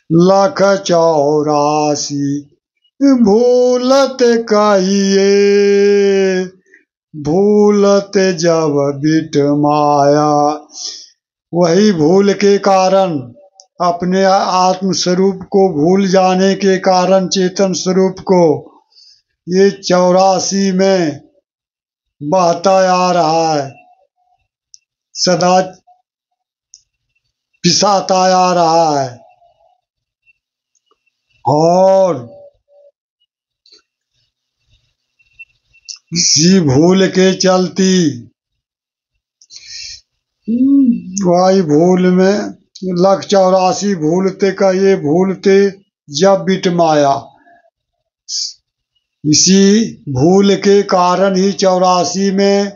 184 भूलत कहिए, भूलत जब बिट माया। वही भूल के कारण, अपने आत्म स्वरूप को भूल जाने के कारण, चेतन स्वरूप को ये 84 में बहता आ रहा है, सदा पिसाता आ रहा है। और इसी भूल के चलती, वही भूल में 184 भूलते का ये भूलते जब बिट माया। इसी भूल के कारण ही 84 में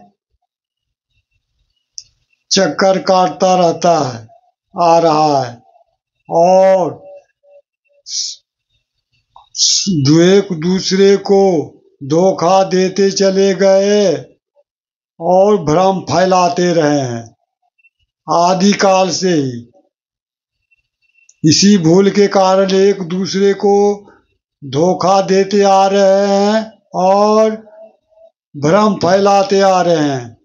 चक्कर काटता रहता है, आ रहा है। और एक दूसरे को धोखा देते चले गए और भ्रम फैलाते रहे हैं आदि काल से ही। इसी भूल के कारण एक दूसरे को धोखा देते आ रहे हैं और भ्रम फैलाते आ रहे हैं,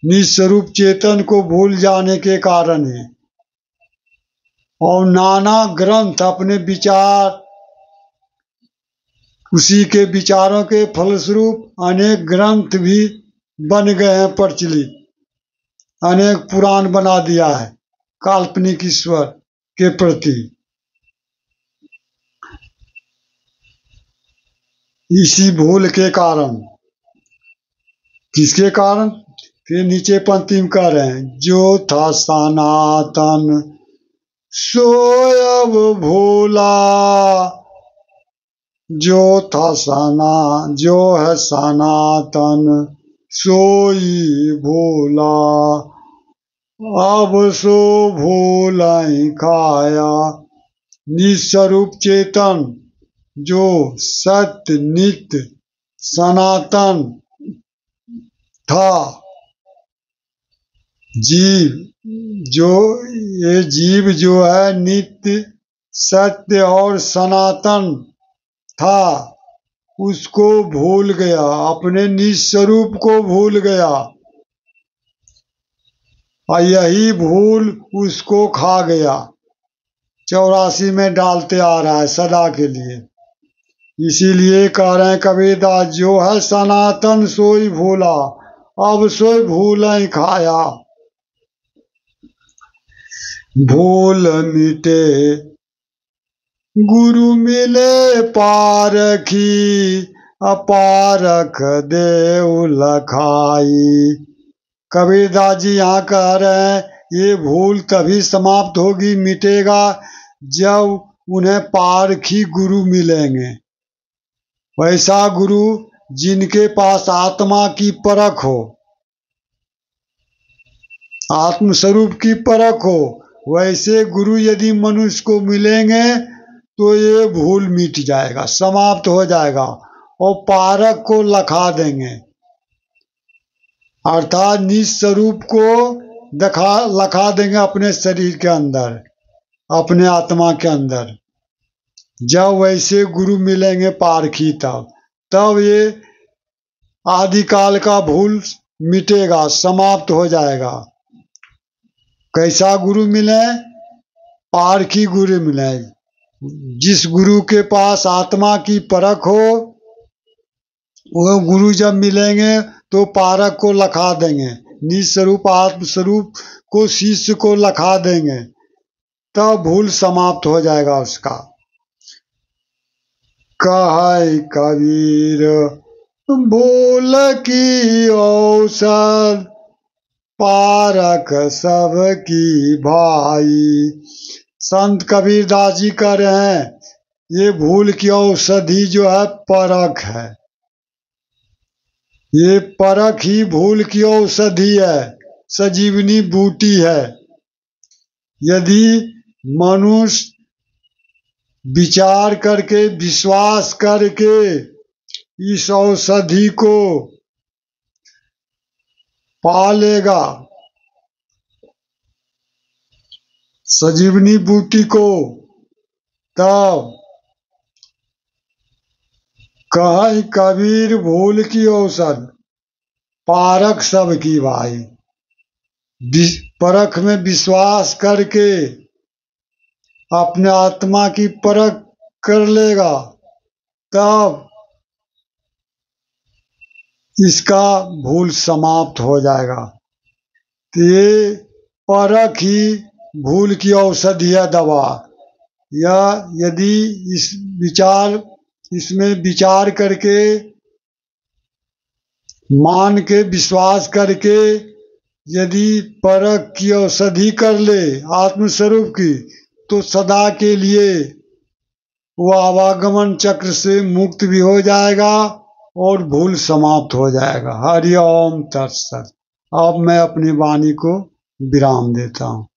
निस्वरूप चेतन को भूल जाने के कारण ही। और नाना ग्रंथ अपने विचार, उसी के विचारों के फलस्वरूप अनेक ग्रंथ भी बन गए हैं प्रचलित, अनेक पुराण बना दिया है काल्पनिक ईश्वर के प्रति। इसी भूल के कारण, किसके कारण? फिर नीचे पंक्ति में कह रहे हैं, जो था सनातन सो अब भूला, जो था जो है सनातन सोई भूला, अब सो भूलाई खाया। निस्वरूप चेतन जो सत्य नित्य सनातन था, ये जीव जो है नित्य सत्य और सनातन था, उसको भूल गया, अपने निस्वरूप को भूल गया। और यही भूल उसको खा गया, 84 में डालते आ रहा है सदा के लिए। इसीलिए कह रहे हैं कबीरदास, जो है सनातन सोई भूला, अब सोई भूल ही खाया। भूल मिटे गुरु मिले पारखी, अपारख देव लखाई। कबीरदास जी यहाँ कह रहे हैं, ये भूल तभी समाप्त होगी, मिटेगा, जब उन्हें पारखी गुरु मिलेंगे। वैसा गुरु जिनके पास आत्मा की परख हो, आत्म स्वरूप की परख हो, वैसे गुरु यदि मनुष्य को मिलेंगे तो ये भूल मिट जाएगा, समाप्त हो जाएगा और पारक को लखा देंगे, अर्थात निस्वरूप को लखा देंगे अपने शरीर के अंदर, अपने आत्मा के अंदर। जब वैसे गुरु मिलेंगे पारखी, तब ये आदिकाल का भूल मिटेगा, समाप्त हो जाएगा। कैसा गुरु मिले? पारखी गुरु मिले। जिस गुरु के पास आत्मा की परख हो, वो गुरु जब मिलेंगे तो पारक को लखा देंगे, निस्वरूप आत्म स्वरूप को शिष्य को लखा देंगे, तब भूल समाप्त हो जाएगा उसका। कहे कबीर भूल की औषध, पारक सबकी भाई। संत कबीरदास जी कह रहे हैं, ये भूल की औषधि जो है परख है, ये परख ही भूल की औषधि है, सजीवनी बूटी है। यदि मनुष्य विचार करके, विश्वास करके इस औषधि को पा लेगा, सजीवनी बूटी को, तब कह कबीर भूल की औसत पारक सब की भाई। परख में विश्वास करके अपने आत्मा की परख कर लेगा, तब इसका भूल समाप्त हो जाएगा। तो ये परख ही भूल की औषधि है, दवा। या यदि इसमें विचार करके, मान के, विश्वास करके यदि परख की औषधि कर ले आत्मस्वरूप की, तो सदा के लिए वो आवागमन चक्र से मुक्त भी हो जाएगा और भूल समाप्त हो जाएगा। हरि ओम तत्सत। अब मैं अपनी वाणी को विराम देता हूँ।